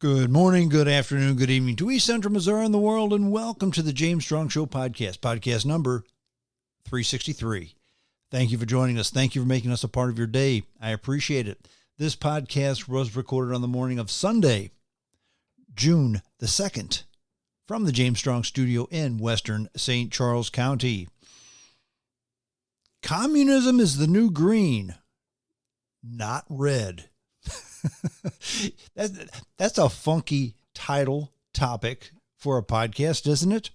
Good morning, good afternoon, good evening to East Central Missouri and the world, and welcome to the James Strong Show podcast number 363. Thank you for joining us. Thank you for making us a part of your day. I appreciate it. This podcast was recorded on the morning of Sunday, June the 2nd, from the James Strong Studio in Western St. Charles County. Communism is the new green, not red. That's a funky topic for a podcast, isn't it?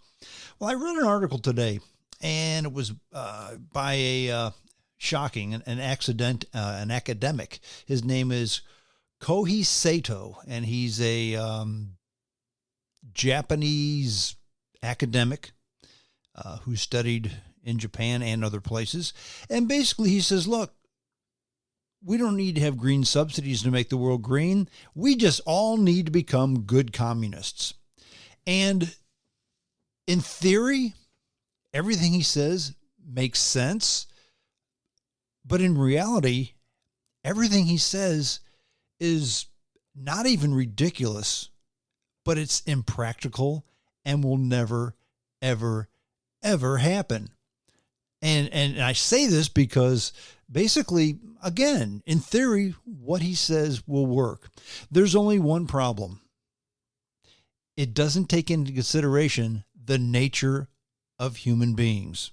Well, I read an article today, and it was by an academic. His name is Kohei Saito, and he's a Japanese academic who studied in Japan and other places. And basically, he says, look, we don't need to have green subsidies to make the world green. We just all need to become good communists. And in theory, everything he says makes sense. But in reality, everything he says is not even ridiculous, but it's impractical and will never, ever, ever happen. And I say this because basically, again, in theory, what he says will work. There's only one problem. It doesn't take into consideration the nature of human beings.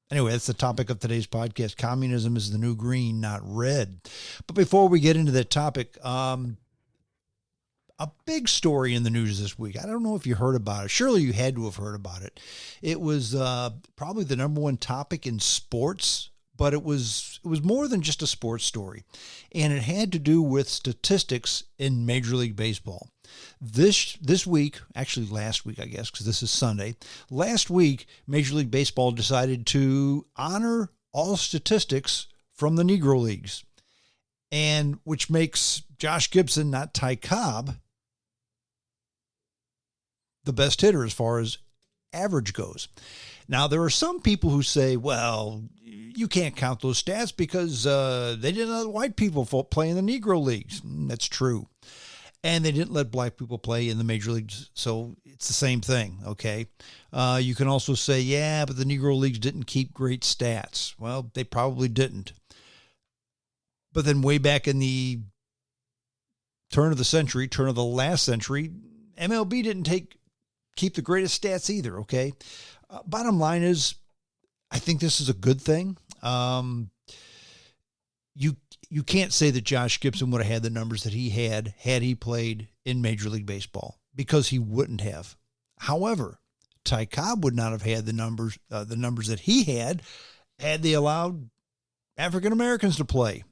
Anyway, that's the topic of today's podcast. Communism is the new green, not red. But before we get into that topic, a big story in the news this week. I don't know if you heard about it. Surely you had to have heard about it. It was probably the number one topic in sports, but it was more than just a sports story. And it had to do with statistics in Major League Baseball. This week, actually last week, I guess, because this is Sunday. Last week, Major League Baseball decided to honor all statistics from the Negro Leagues, and which makes Josh Gibson, not Ty Cobb, the best hitter as far as average goes. Now, there are some people who say, well, you can't count those stats because they didn't let white people play in the Negro Leagues. That's true. And they didn't let black people play in the major leagues. So it's the same thing, okay? You can also say, yeah, but the Negro Leagues didn't keep great stats. Well, they probably didn't. But then way back in the turn of the last century, MLB didn't keep the greatest stats either, okay? Bottom line is, I think this is a good thing. You can't say that Josh Gibson would have had the numbers that he had he played in Major League Baseball, because he wouldn't have. However, Ty Cobb would not have had the numbers that he had they allowed African Americans to play.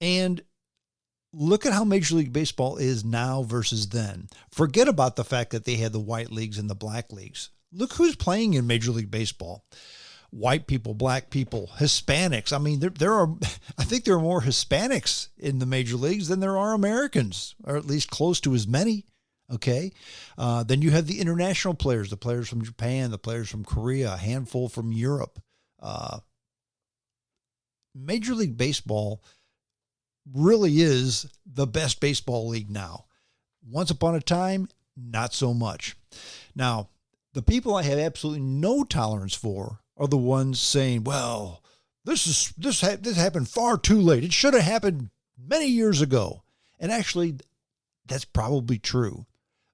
And look at how Major League Baseball is now versus then. Forget about the fact that they had the white leagues and the black leagues. Look who's playing in Major League Baseball. White people, black people, Hispanics. I mean, I think there are more Hispanics in the major leagues than there are Americans, or at least close to as many. Okay. Then you have the international players, the players from Japan, the players from Korea, a handful from Europe. Major League Baseball really is the best baseball league now. Once upon a time, not so much. Now, the people I have absolutely no tolerance for are the ones saying, well, this happened far too late. It should have happened many years ago. And actually, that's probably true.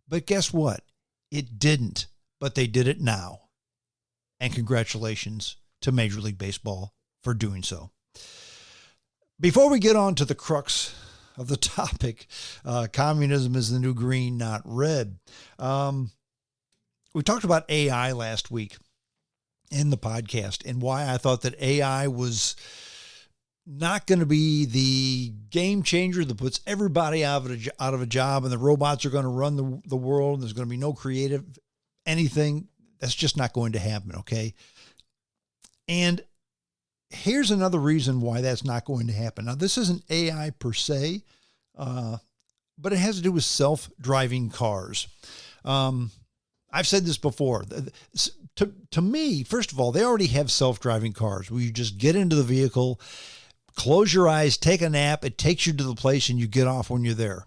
But guess what? It didn't, but they did it now. And congratulations to Major League Baseball for doing so. Before we get on to the crux of the topic, communism is the new green, not red. We talked about AI last week in the podcast, and why I thought that AI was not going to be the game changer that puts everybody out of a job, and the robots are going to run the world, and there's going to be no creative anything. That's just not going to happen, okay? And here's another reason why that's not going to happen. Now, this isn't AI per se, but it has to do with self-driving cars. I've said this before. To me, first of all, they already have self-driving cars where you just get into the vehicle, close your eyes, take a nap. It takes you to the place and you get off when you're there.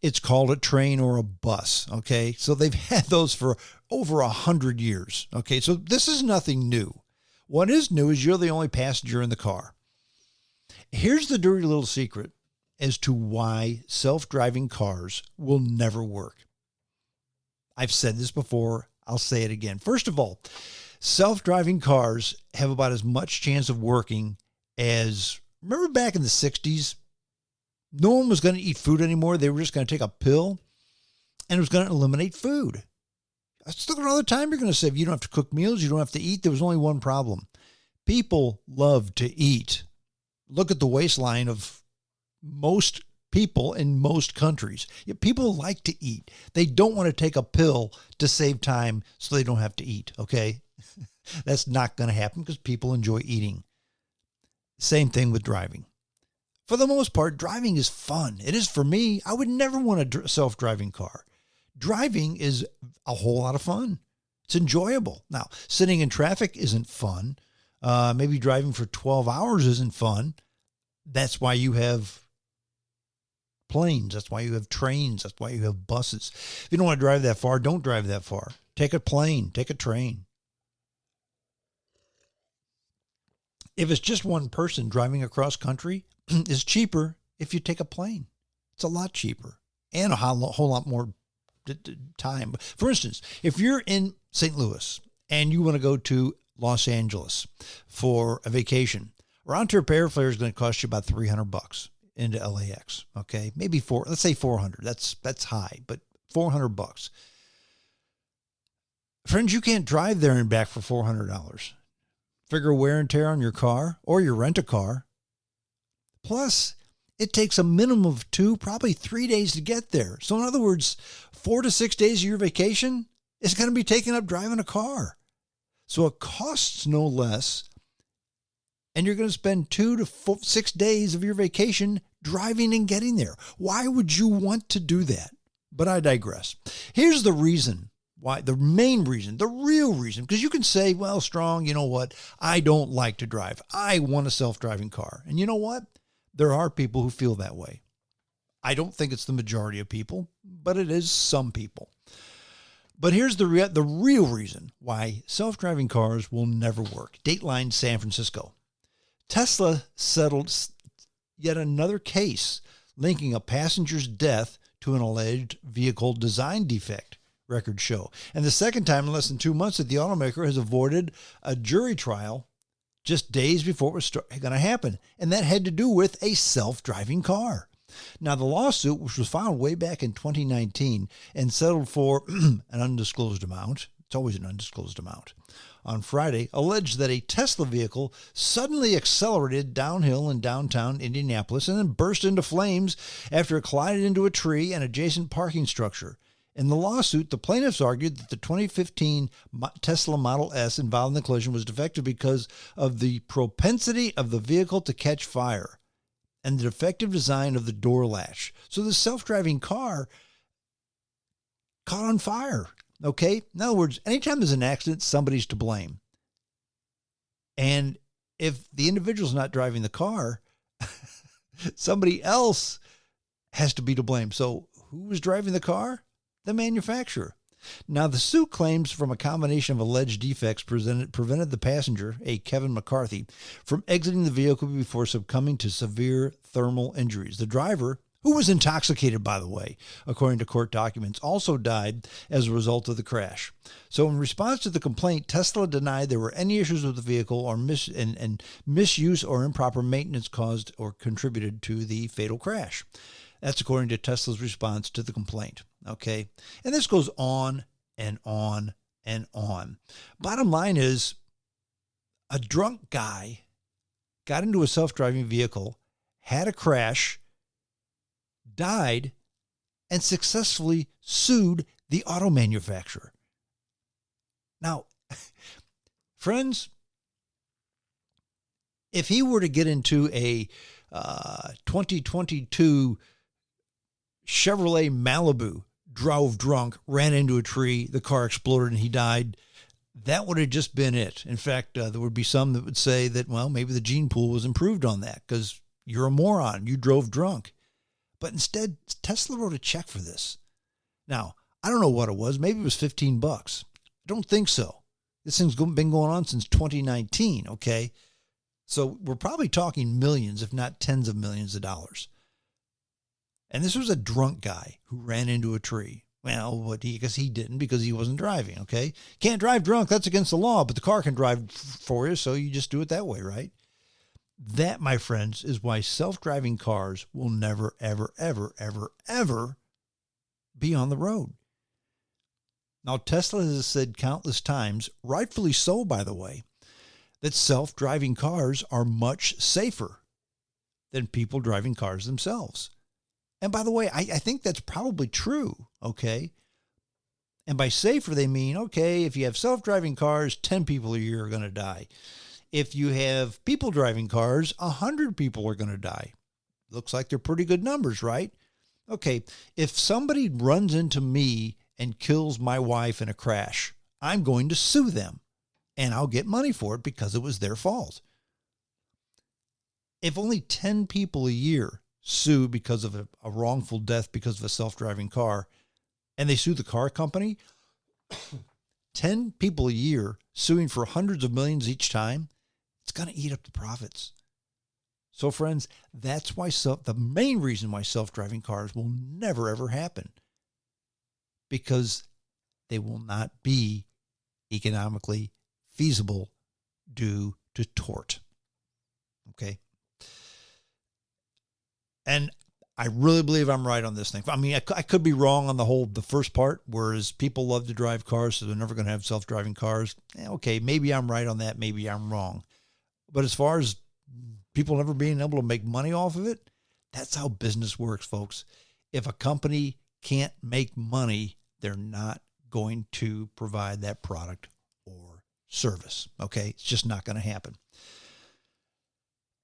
It's called a train or a bus, okay? So they've had those for over 100 years, okay? So this is nothing new. What is new is you're the only passenger in the car. Here's the dirty little secret as to why self-driving cars will never work. I've said this before. I'll say it again. First of all, self-driving cars have about as much chance of working as, remember back in the 60s? No one was going to eat food anymore. They were just going to take a pill and it was going to eliminate food. Let's look at all the time you're going to save. You don't have to cook meals. You don't have to eat. There was only one problem. People love to eat. Look at the waistline of most people in most countries. People like to eat. They don't want to take a pill to save time so they don't have to eat, okay? That's not going to happen because people enjoy eating. Same thing with driving. For the most part, driving is fun. It is for me. I would never want a self-driving car. Driving is a whole lot of fun. It's enjoyable. Now, sitting in traffic isn't fun. Maybe driving for 12 hours isn't fun. That's why you have planes. That's why you have trains. That's why you have buses. If you don't want to drive that far, don't drive that far. Take a plane. Take a train. If it's just one person driving across country, it's cheaper if you take a plane. It's a lot cheaper and a whole lot more time. For instance, if you're in St. Louis and you want to go to Los Angeles for a vacation, round trip airfare is going to cost you about $300 into LAX. Okay, maybe let's say 400. That's high, but $400. Friends, you can't drive there and back for $400. Figure wear and tear on your car or you rent a car. Plus, it takes a minimum of 2, probably 3 days to get there. So in other words, 4 to 6 days of your vacation is going to be taken up driving a car. So it costs no less. And you're going to spend 2 to 6 days of your vacation driving and getting there. Why would you want to do that? But I digress. Here's the reason why, the main reason, the real reason, because you can say, well, Strong, you know what? I don't like to drive. I want a self-driving car. And you know what? There are people who feel that way. I don't think it's the majority of people, but it is some people. But here's the real reason why self-driving cars will never work. Dateline San Francisco. Tesla settled yet another case linking a passenger's death to an alleged vehicle design defect, records show. And the second time in less than 2 months that the automaker has avoided a jury trial just days before it was going to happen. And that had to do with a self-driving car. Now, the lawsuit, which was filed way back in 2019 and settled for an undisclosed amount, it's always an undisclosed amount, on Friday, alleged that a Tesla vehicle suddenly accelerated downhill in downtown Indianapolis and then burst into flames after it collided into a tree and adjacent parking structure. In the lawsuit, the plaintiffs argued that the 2015 Tesla Model S involved in the collision was defective because of the propensity of the vehicle to catch fire and the defective design of the door latch. So the self-driving car caught on fire, okay? In other words, anytime there's an accident, somebody's to blame. And if the individual's not driving the car, somebody else has to be to blame. So who was driving the car? The manufacturer. Now, the suit claims from a combination of alleged defects prevented the passenger, a Kevin McCarthy, from exiting the vehicle before succumbing to severe thermal injuries. The driver, who was intoxicated, by the way, according to court documents, also died as a result of the crash. So in response to the complaint, Tesla denied there were any issues with the vehicle or misuse or improper maintenance caused or contributed to the fatal crash. That's according to Tesla's response to the complaint. Okay. And this goes on and on and on. Bottom line is, a drunk guy got into a self-driving vehicle, had a crash, died, and successfully sued the auto manufacturer. Now, friends, if he were to get into a 2022 Chevrolet Malibu, drove drunk, ran into a tree, the car exploded and he died, that would have just been it. In fact, there would be some that would say that, well, maybe the gene pool was improved on that because you're a moron. You drove drunk. But instead, Tesla wrote a check for this. Now, I don't know what it was. Maybe it was $15. I don't think so. This thing's been going on since 2019, okay? So we're probably talking millions, if not tens of millions of dollars. And this was a drunk guy who ran into a tree. Well, because he didn't, because he wasn't driving, okay? Can't drive drunk, that's against the law, but the car can drive for you, so you just do it that way, right? That, my friends, is why self-driving cars will never, ever, ever, ever, ever be on the road. Now, Tesla has said countless times, rightfully so, by the way, that self-driving cars are much safer than people driving cars themselves. And by the way, I think that's probably true, okay? And by safer, they mean, okay, if you have self-driving cars, 10 people a year are going to die. If you have people driving cars, 100 people are going to die. Looks like they're pretty good numbers, right? Okay, if somebody runs into me and kills my wife in a crash, I'm going to sue them, and I'll get money for it because it was their fault. If only 10 people a year sue because of a wrongful death because of a self-driving car, and they sue the car company, 10 people a year suing for hundreds of millions each time, it's going to eat up the profits. So friends, that's why the main reason why self-driving cars will never, ever happen, because they will not be economically feasible due to tort. Okay. And I really believe I'm right on this thing. I mean, I could be wrong on the first part, whereas people love to drive cars, so they're never going to have self-driving cars. Okay, maybe I'm right on that. Maybe I'm wrong. But as far as people never being able to make money off of it, that's how business works, folks. If a company can't make money, they're not going to provide that product or service. Okay, it's just not going to happen.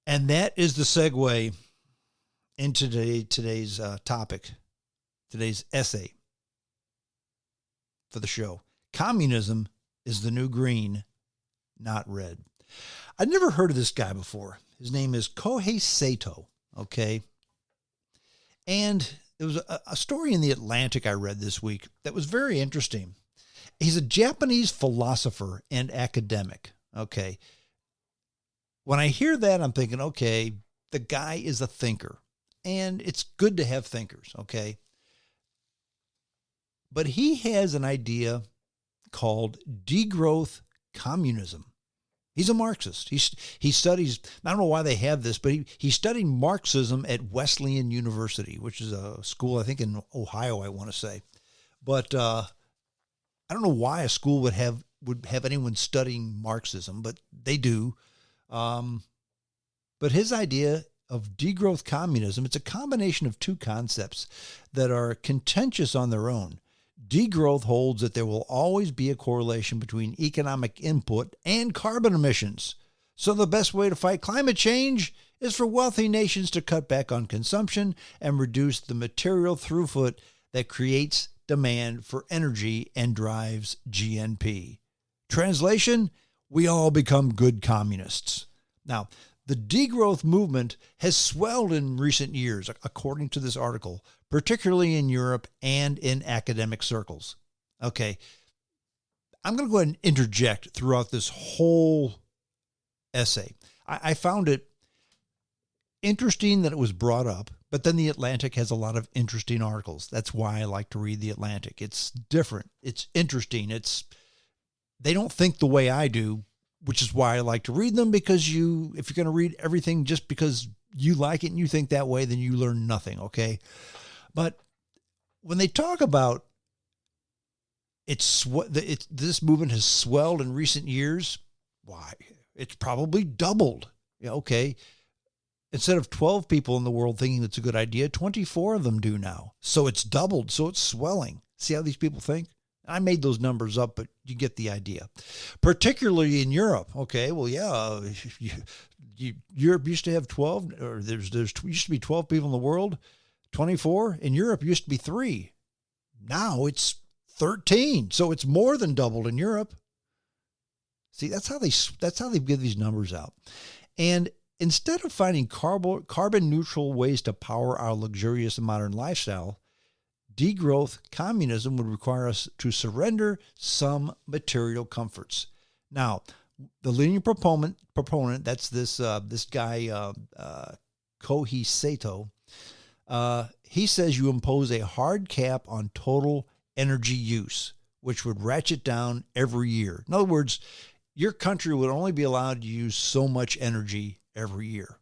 And that is the segue into today's topic, today's essay for the show. Communism is the new green, not red. I'd never heard of this guy before. His name is Kohei Saito, okay? And there was a story in The Atlantic I read this week that was very interesting. He's a Japanese philosopher and academic, okay? When I hear that, I'm thinking, okay, the guy is a thinker. And it's good to have thinkers, okay? But he has an idea called Degrowth Communism. He's a Marxist. He studies, I don't know why they have this, but he studied Marxism at Wesleyan University, which is a school, I think, in Ohio, I want to say. But I don't know why a school would have anyone studying Marxism, but they do. But his idea of degrowth communism, it's a combination of two concepts that are contentious on their own. Degrowth holds that there will always be a correlation between economic input and carbon emissions. So the best way to fight climate change is for wealthy nations to cut back on consumption and reduce the material throughput that creates demand for energy and drives GNP. Translation, we all become good communists. Now, the degrowth movement has swelled in recent years, according to this article, particularly in Europe and in academic circles. Okay, I'm going to go ahead and interject throughout this whole essay. I found it interesting that it was brought up, but then The Atlantic has a lot of interesting articles. That's why I like to read The Atlantic. It's different. It's interesting. They don't think the way I do, which is why I like to read them, because if you're going to read everything just because you like it and you think that way, then you learn nothing, okay? But when they talk about this movement has swelled in recent years, why? It's probably doubled. Yeah, okay. Instead of 12 people in the world thinking it's a good idea, 24 of them do now. So it's doubled. So it's swelling. See how these people think? I made those numbers up, but you get the idea. Particularly in Europe. Okay, well, yeah, Europe used to have 12, or there used to be 12 people in the world. 24 in Europe used to be 3. Now it's 13. So it's more than doubled in Europe. See, that's how they give these numbers out. And Instead of finding carbon neutral ways to power our luxurious modern lifestyle, degrowth communism would require us to surrender some material comforts. Now, the leading proponent that's this guy, Kohei Saito, he says you impose a hard cap on total energy use, which would ratchet down every year. In other words, your country would only be allowed to use so much energy every year.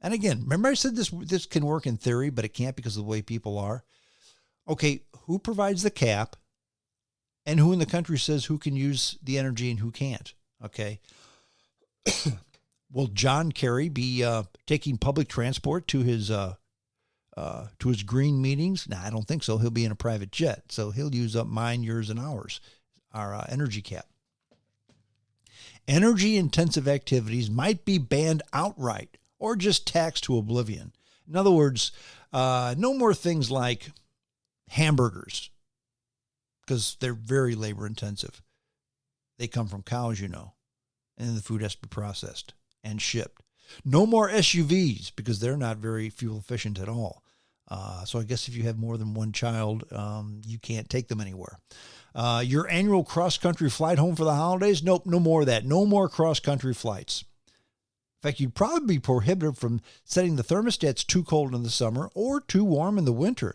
And again, remember I said this can work in theory, but it can't because of the way people are. Okay, who provides the cap and who in the country says who can use the energy and who can't? Okay. Will John Kerry be taking public transport to his green meetings? No, I don't think so. He'll be in a private jet. So he'll use up mine, yours, and ours, our energy cap. Energy-intensive activities might be banned outright or just taxed to oblivion. In other words, no more things like hamburgers, because they're very labor-intensive. They come from cows, and the food has to be processed and shipped. No more SUVs, because they're not very fuel efficient at all. So I guess if you have more than one child, you can't take them anywhere. Your annual cross-country flight home for the holidays? Nope, no more of that. No more cross-country flights. In fact, you'd probably be prohibited from setting the thermostats too cold in the summer or too warm in the winter.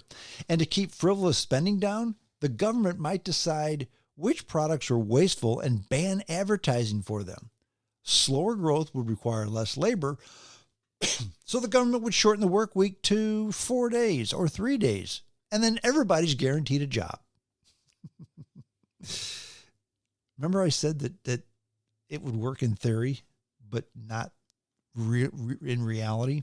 And to keep frivolous spending down, the government might decide which products are wasteful and ban advertising for them. Slower growth would require less labor, so the government would shorten the work week to 4 days or 3 days, and then everybody's guaranteed a job. Remember I said that it would work in theory, but not in reality?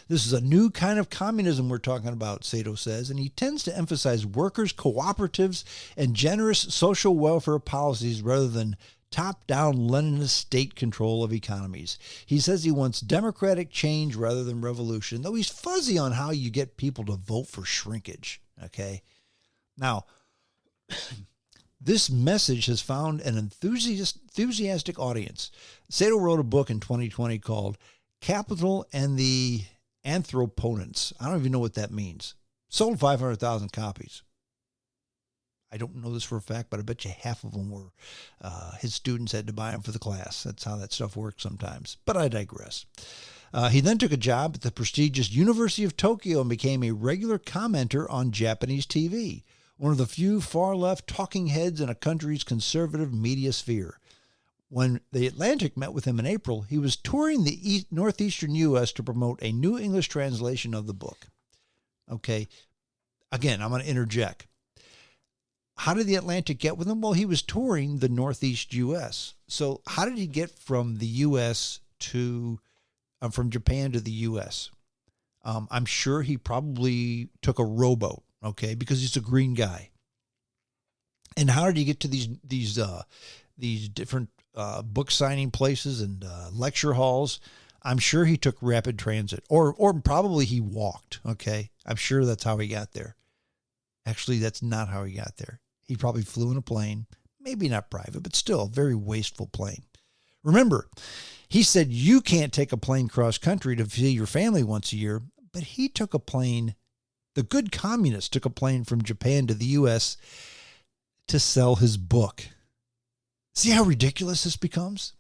This is a new kind of communism we're talking about, Saito says, and he tends to emphasize workers' cooperatives and generous social welfare policies rather than top-down Leninist state control of economies. He says he wants democratic change rather than revolution, though he's fuzzy on how you get people to vote for shrinkage. Okay? Now, this message has found an enthusiastic audience. Saito wrote a book in 2020 called Capital and the Anthroponents. I don't even know what that means. Sold 500,000 copies. I don't know this for a fact, but I bet you half of them were his students had to buy them for the class. That's how that stuff works sometimes. But I digress. He then took a job at the prestigious University of Tokyo and became a regular commenter on Japanese TV, one of the few far-left talking heads in a country's conservative media sphere. When The Atlantic met with him in April, he was touring the northeastern U.S. to promote a new English translation of the book. Okay, again, I'm going to interject. How did The Atlantic get with him? Well, he was touring the northeast U.S. So how did he get from the U.S. to, from Japan to the U.S.? I'm sure he probably took a rowboat, okay, because he's a green guy. And how did he get to these different book signing places and lecture halls? I'm sure he took rapid transit, or probably he walked, okay? I'm sure that's how he got there. Actually, that's not how he got there. He probably flew in a plane, maybe not private, but still a very wasteful plane. Remember, he said you can't take a plane cross country to see your family once a year, but he took a plane, the good communist took a plane from Japan to the U.S. to sell his book. See how ridiculous this becomes?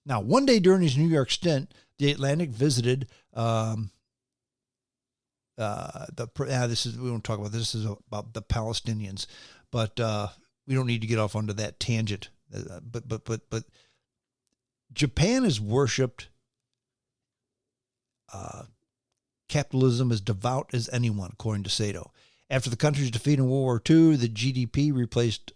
Now, one day during his New York stint, The Atlantic visited we won't talk about this. This is about the Palestinians, but we don't need to get off onto that tangent. But Japan has worshipped capitalism as devout as anyone, according to Saito. After the country's defeat in World War II, the GDP replaced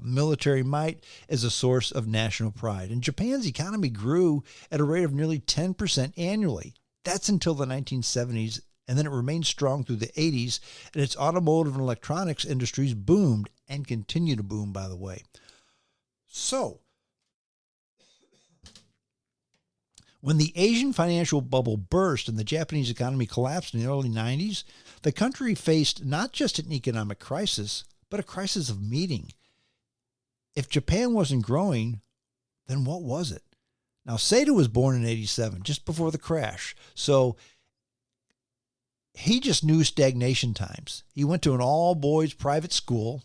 military might as a source of national pride. And Japan's economy grew at a rate of nearly 10% annually. That's until the 1970s. And then it remained strong through the 80s, and its automotive and electronics industries boomed and continue to boom, by the way. So, when the Asian financial bubble burst and the Japanese economy collapsed in the early 90s, the country faced not just an economic crisis, but a crisis of meaning. If Japan wasn't growing, then what was it? Now, Saito was born in 87, just before the crash. So he just knew stagnation times. He went to an all-boys private school.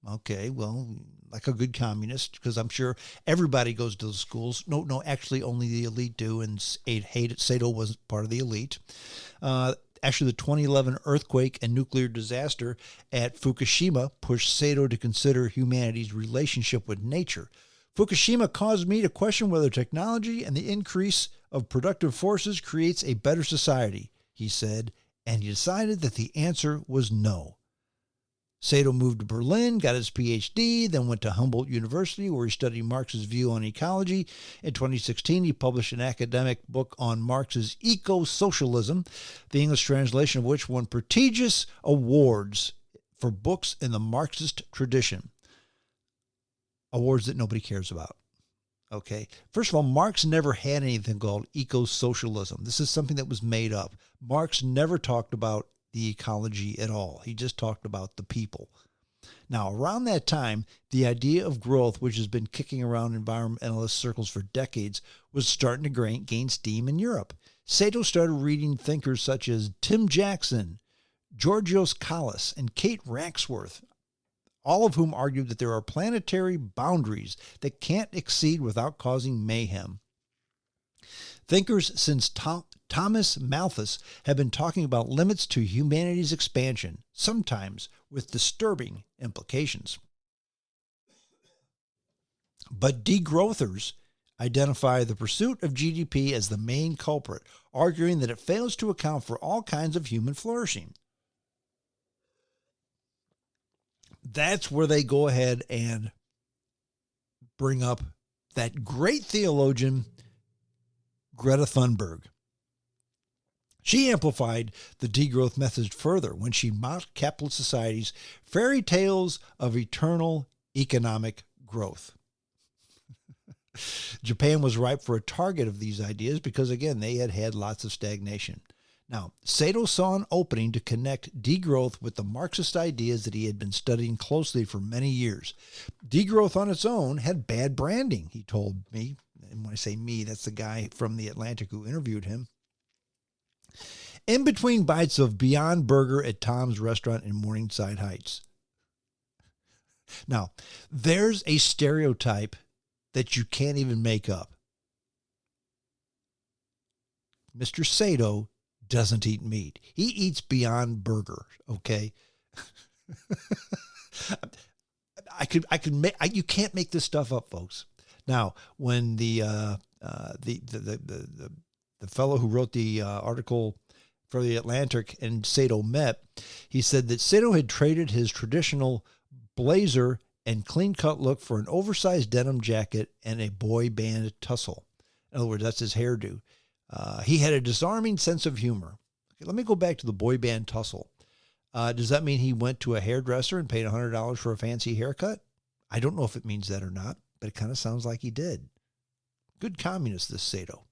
Okay, well, like a good communist, because I'm sure everybody goes to the schools. No, actually only the elite do, and Saito was part of the elite. Actually, the 2011 earthquake and nuclear disaster at Fukushima pushed Saito to consider humanity's relationship with nature. Fukushima caused me to question whether technology and the increase of productive forces creates a better society, he said, and he decided that the answer was no. Saito moved to Berlin, got his PhD, then went to Humboldt University, where he studied Marx's view on ecology. In 2016, he published an academic book on Marx's Eco-Socialism, the English translation of which won prestigious awards for books in the Marxist tradition. Awards that nobody cares about. Okay. First of all, Marx never had anything called eco-socialism. This is something that was made up. Marx never talked about the ecology at all. He just talked about the people. Now, around that time, the idea of growth, which has been kicking around environmentalist circles for decades, was starting to gain steam in Europe. Saito started reading thinkers such as Tim Jackson, Georgios Kallis, and Kate Raxworth, all of whom argued that there are planetary boundaries that can't exceed without causing mayhem. Thinkers since Thomas Malthus have been talking about limits to humanity's expansion, sometimes with disturbing implications. But degrowthers identify the pursuit of GDP as the main culprit, arguing that it fails to account for all kinds of human flourishing. That's where they go ahead and bring up that great theologian, Greta Thunberg. She amplified the degrowth message further when she mocked capitalist society's fairy tales of eternal economic growth. Japan was ripe for a target of these ideas because, again, they had had lots of stagnation. Now, Saito saw an opening to connect degrowth with the Marxist ideas that he had been studying closely for many years. Degrowth on its own had bad branding, he told me. And when I say me, that's the guy from The Atlantic who interviewed him. In between bites of Beyond Burger at Tom's Restaurant in Morningside Heights. Now, there's a stereotype that you can't even make up. Mr. Saito doesn't eat meat. He eats Beyond Burger, okay? You can't make this stuff up, folks. Now, when the fellow who wrote the article for The Atlantic and Saito met, he said that Saito had traded his traditional blazer and clean-cut look for an oversized denim jacket and a boy band tussle. In other words, that's his hairdo. He had a disarming sense of humor. Okay, let me go back to the boy band tussle. Does that mean he went to a hairdresser and paid $100 for a fancy haircut? I don't know if it means that or not, but it kind of sounds like he did. Good communist, this Saito.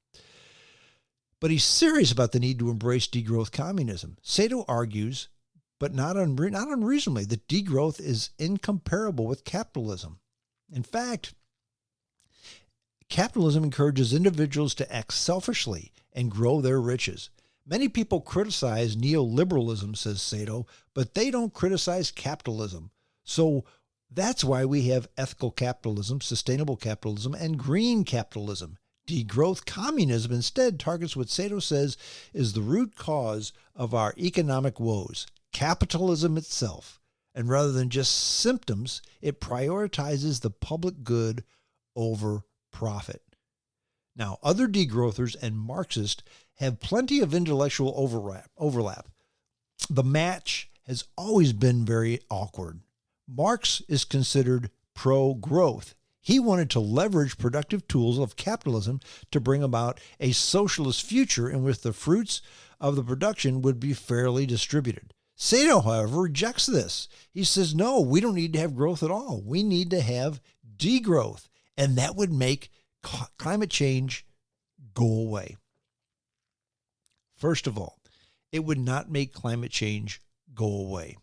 But he's serious about the need to embrace degrowth communism. Saito argues, but not unreasonably, that degrowth is incomparable with capitalism. In fact, capitalism encourages individuals to act selfishly and grow their riches. Many people criticize neoliberalism, says Saito, but they don't criticize capitalism. So that's why we have ethical capitalism, sustainable capitalism, and green capitalism. Degrowth communism instead targets what Saito says is the root cause of our economic woes, capitalism itself. And rather than just symptoms, it prioritizes the public good over profit. Now, other degrowthers and Marxists have plenty of intellectual overlap. The match has always been very awkward. Marx is considered pro-growth. He wanted to leverage productive tools of capitalism to bring about a socialist future in which the fruits of the production would be fairly distributed. Saito, however, rejects this. He says, no, we don't need to have growth at all. We need to have degrowth, and that would make climate change go away. First of all, it would not make climate change go away.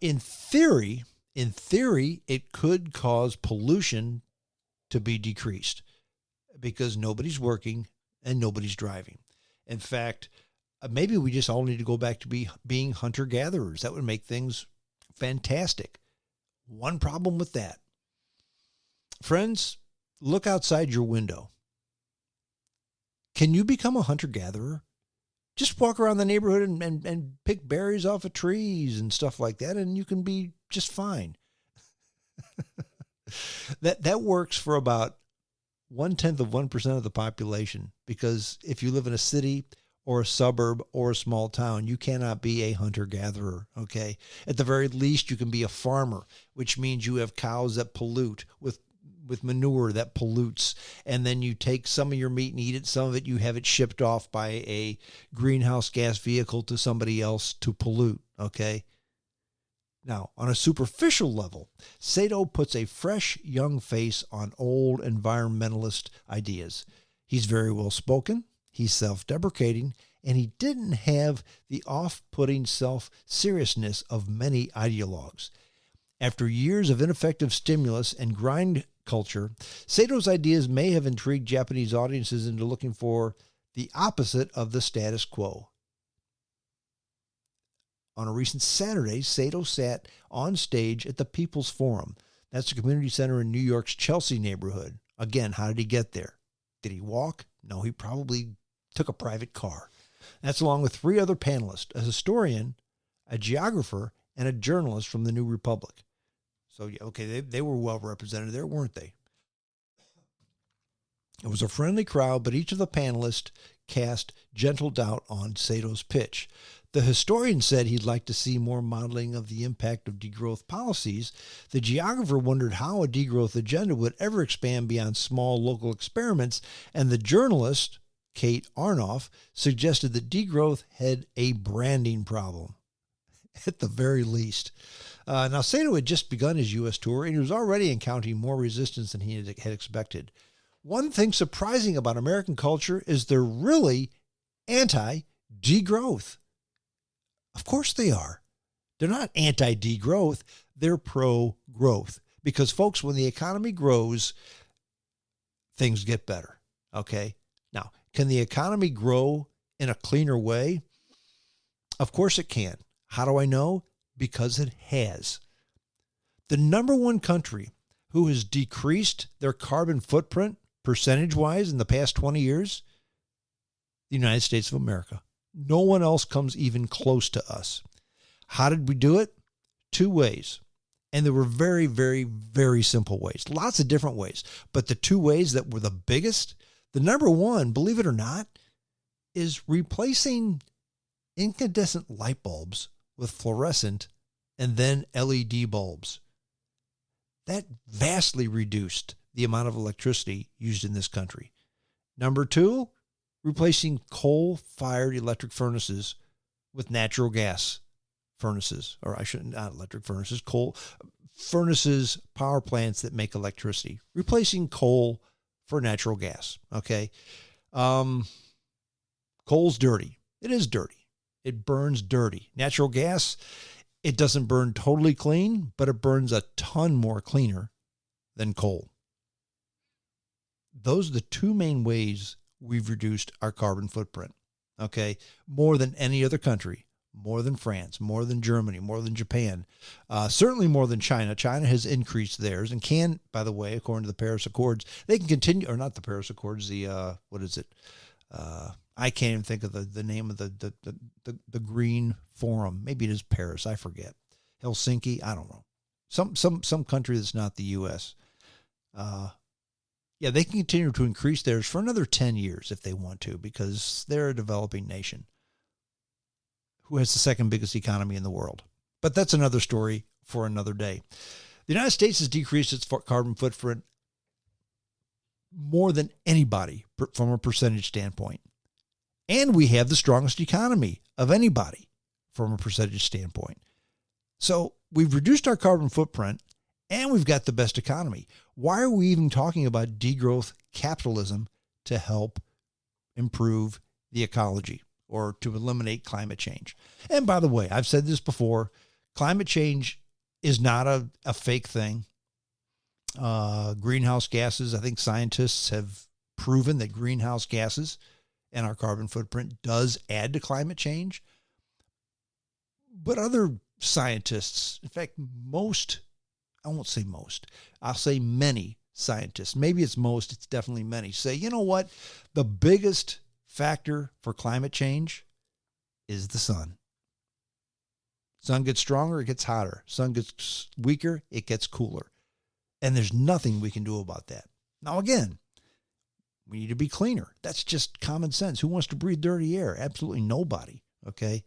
In theory, it could cause pollution to be decreased because nobody's working and nobody's driving. In fact, maybe we just all need to go back to being hunter-gatherers. That would make things fantastic. One problem with that. Friends, look outside your window. Can you become a hunter-gatherer? Just walk around the neighborhood and pick berries off of trees and stuff like that, and you can be just fine. That works for about 0.1% of the population, because if you live in a city or a suburb or a small town, you cannot be a hunter-gatherer, okay? At the very least, you can be a farmer, which means you have cows that pollute with manure that pollutes, and then you take some of your meat and eat it. Some of it, you have it shipped off by a greenhouse gas vehicle to somebody else to pollute, okay? Now, on a superficial level, Saito puts a fresh, young face on old environmentalist ideas. He's very well spoken, he's self-deprecating, and he didn't have the off-putting self-seriousness of many ideologues. After years of ineffective stimulus and grind culture, Saito's ideas may have intrigued Japanese audiences into looking for the opposite of the status quo. On a recent Saturday, Saito sat on stage at the People's Forum. That's a community center in New York's Chelsea neighborhood. Again, how did he get there? Did he walk? No, he probably took a private car. That's along with 3 other panelists, a historian, a geographer, and a journalist from the New Republic. So, yeah, okay, they were well represented there, weren't they? It was a friendly crowd, but each of the panelists cast gentle doubt on Sato's pitch. The historian said he'd like to see more modeling of the impact of degrowth policies. The geographer wondered how a degrowth agenda would ever expand beyond small local experiments, and the journalist, Kate Arnoff, suggested that degrowth had a branding problem, at the very least. Now, Saito had just begun his U.S. tour, and he was already encountering more resistance than he had expected. One thing surprising about American culture is they're really anti-degrowth. Of course they are. They're not anti-degrowth. They're pro-growth. Because, folks, when the economy grows, things get better. Okay? Now, can the economy grow in a cleaner way? Of course it can. How do I know? Because it has. The number one country who has decreased their carbon footprint percentage-wise in the past 20 years, the United States of America. No one else comes even close to us. How did we do it? 2 ways. And there were very, very, very simple ways. Lots of different ways. But the 2 ways that were the biggest, the number one, believe it or not, is replacing incandescent light bulbs with fluorescent and then LED bulbs. That vastly reduced the amount of electricity used in this country. Number 2, replacing coal-fired electric furnaces with natural gas furnaces, or not electric furnaces, coal furnaces, power plants that make electricity. Replacing coal for natural gas, okay? Coal's dirty. It is dirty. It burns dirty. Natural gas, it doesn't burn totally clean, but it burns a ton more cleaner than coal. Those are the 2 main ways we've reduced our carbon footprint, okay? More than any other country, more than France, more than Germany, more than Japan, certainly more than China. China has increased theirs and can, by the way, according to the Paris Accords, they can continue, or not the Paris Accords, the, what is it? I can't even think of the name of the Green Forum. Maybe it is Paris. I forget. Helsinki. I don't know. Some country that's not the U.S. Yeah, they can continue to increase theirs for another 10 years if they want to, because they're a developing nation who has the second biggest economy in the world. But that's another story for another day. The United States has decreased its carbon footprint more than anybody from a percentage standpoint. And we have the strongest economy of anybody from a percentage standpoint. So we've reduced our carbon footprint and we've got the best economy. Why are we even talking about degrowth capitalism to help improve the ecology or to eliminate climate change? And by the way, I've said this before, climate change is not a fake thing. Greenhouse gases, I think scientists have proven that greenhouse gases and our carbon footprint does add to climate change. But other scientists, in fact, I won't say most, I'll say many scientists, maybe it's most, it's definitely many, say, you know what? The biggest factor for climate change is the sun. Sun gets stronger, it gets hotter. Sun gets weaker, it gets cooler. And there's nothing we can do about that. Now, again, we need to be cleaner. That's just common sense. Who wants to breathe dirty air? Absolutely nobody. Okay.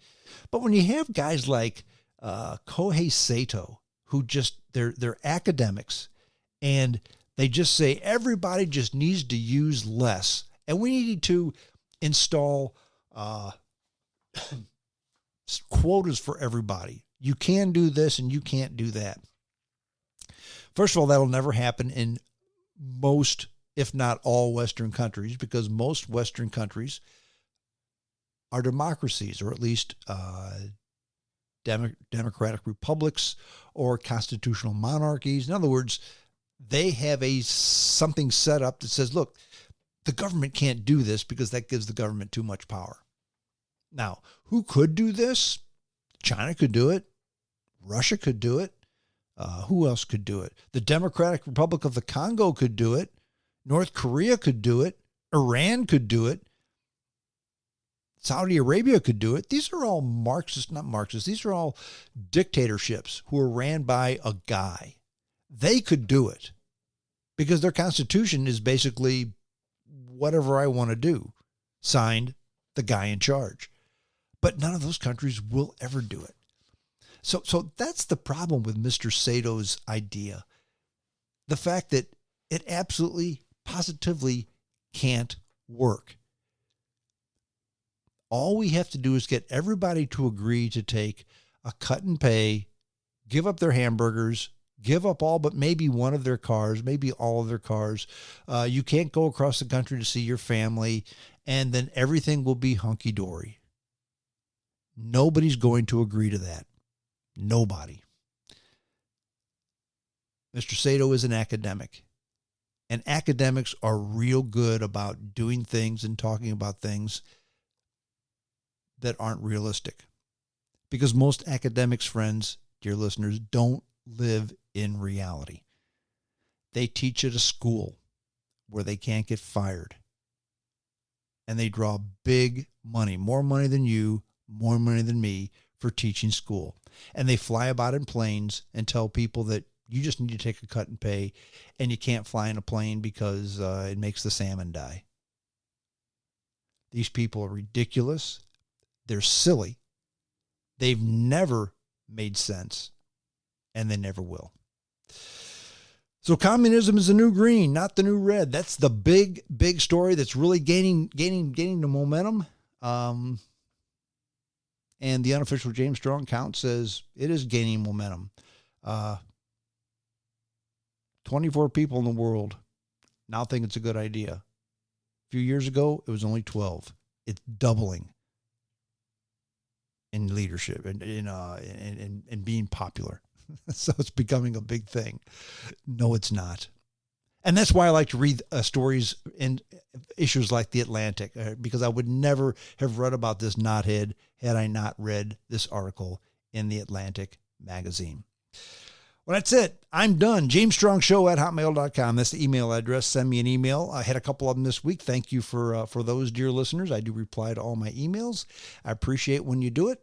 But when you have guys like Kohei Saito, who just, they're academics, and they just say everybody just needs to use less. And we need to install quotas for everybody. You can do this and you can't do that. First of all, that'll never happen in most, if not all, Western countries, because most Western countries are democracies, or at least democratic republics or constitutional monarchies. In other words, they have something set up that says, look, the government can't do this because that gives the government too much power. Now, who could do this? China could do it. Russia could do it. Who else could do it? The Democratic Republic of the Congo could do it. North Korea could do it. Iran could do it. Saudi Arabia could do it. These are all not Marxists. These are all dictatorships who are ran by a guy. They could do it because their constitution is basically whatever I want to do, signed the guy in charge. But none of those countries will ever do it. So that's the problem with Mr. Sato's idea. The fact that it absolutely, positively can't work. All we have to do is get everybody to agree to take a cut and pay, give up their hamburgers, give up all but maybe one of their cars, maybe all of their cars. You can't go across the country to see your family, and then everything will be hunky-dory. Nobody's going to agree to that. Nobody. Mr. Saito is an academic, and academics are real good about doing things and talking about things that aren't realistic. Because most academics, friends, dear listeners, don't live in reality. They teach at a school where they can't get fired. And they draw big money, more money than you, more money than me, for teaching school. And they fly about in planes and tell people that you just need to take a cut and pay, and you can't fly in a plane because it makes the salmon die. These people are ridiculous. They're silly. They've never made sense, and they never will. So communism is the new green, not the new red. That's the big story that's really gaining the momentum. And the unofficial James Strong count says it is gaining momentum. 24 people in the world now think it's a good idea. A few years ago, it was only 12. It's doubling in leadership and in being popular. So it's becoming a big thing. No, it's not. And that's why I like to read stories and issues like The Atlantic, because I would never have read about this knothead had I not read this article in The Atlantic magazine. Well, that's it. I'm done. JamesStrongShow@hotmail.com. That's the email address. Send me an email. I had a couple of them this week. Thank you for those, dear listeners. I do reply to all my emails. I appreciate when you do it.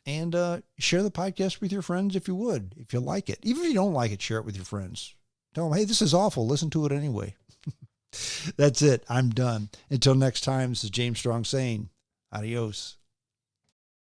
And share the podcast with your friends if you would, if you like it. Even if you don't like it, share it with your friends. Tell them, hey, this is awful. Listen to it anyway. That's it. I'm done. Until next time, this is James Strong saying, adios.